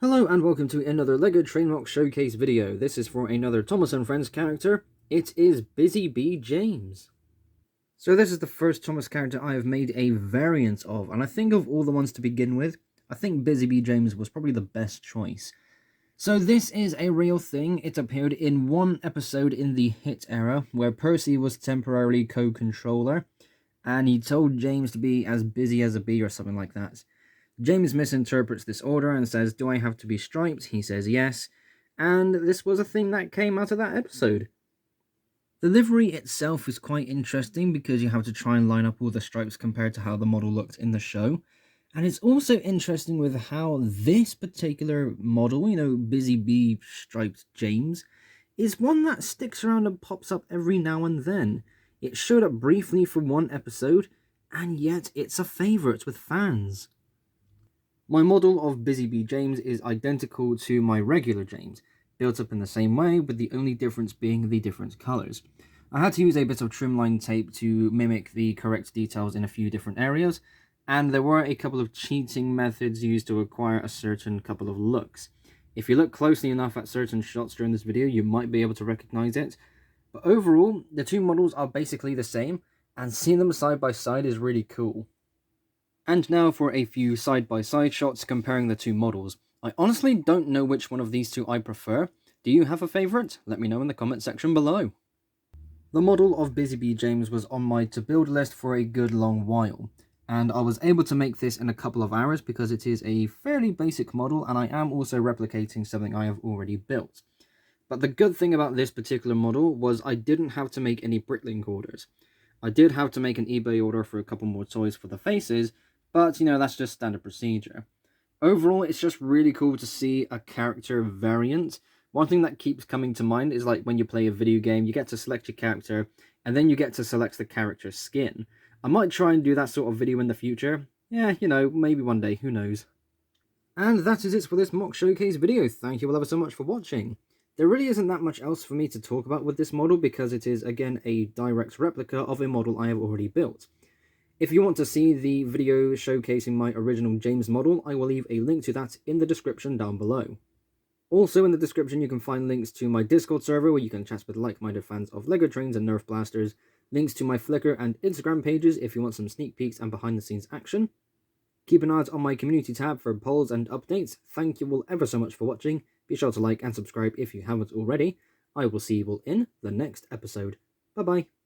Hello and welcome to another LEGO Train MOC Showcase video. This is for another Thomas & Friends character. It is Busy Bee James. So this is the first Thomas character I have made a variant of, and I think of all the ones to begin with, I think Busy Bee James was probably the best choice. So this is a real thing. It appeared in one episode in the Hit era, where Percy was temporarily co-controller, and he told James to be as busy as a bee or something like that. James misinterprets this order and says, "Do I have to be striped?" He says yes, and this was a thing that came out of that episode. The livery itself is quite interesting because you have to try and line up all the stripes compared to how the model looked in the show. And it's also interesting with how this particular model, Busy Bee Striped James, is one that sticks around and pops up every now and then. It showed up briefly for one episode, and yet it's a favourite with fans. My model of Busy Bee James is identical to my regular James, built up in the same way, with the only difference being the different colours. I had to use a bit of trimline tape to mimic the correct details in a few different areas, and there were a couple of cheating methods used to acquire a certain couple of looks. If you look closely enough at certain shots during this video, you might be able to recognise it, but overall, the two models are basically the same, and seeing them side by side is really cool. And now for a few side-by-side shots comparing the two models. I honestly don't know which one of these two I prefer. Do you have a favourite? Let me know in the comment section below. The model of Busy Bee James was on my to-build list for a good long while, and I was able to make this in a couple of hours because it is a fairly basic model and I am also replicating something I have already built. But the good thing about this particular model was I didn't have to make any bricklink orders. I did have to make an eBay order for a couple more toys for the faces, but, that's just standard procedure. Overall, it's just really cool to see a character variant. One thing that keeps coming to mind is like when you play a video game, you get to select your character, and then you get to select the character's skin. I might try and do that sort of video in the future. Yeah, maybe one day, who knows. And that is it for this mock showcase video. Thank you all ever so much for watching. There really isn't that much else for me to talk about with this model because it is, again, a direct replica of a model I have already built. If you want to see the video showcasing my original James model, I will leave a link to that in the description down below. Also in the description you can find links to my Discord server where you can chat with like-minded fans of LEGO trains and Nerf blasters, links to my Flickr and Instagram pages if you want some sneak peeks and behind-the-scenes action. Keep an eye out on my community tab for polls and updates. Thank you all ever so much for watching. Be sure to like and subscribe if you haven't already. I will see you all in the next episode. Bye bye.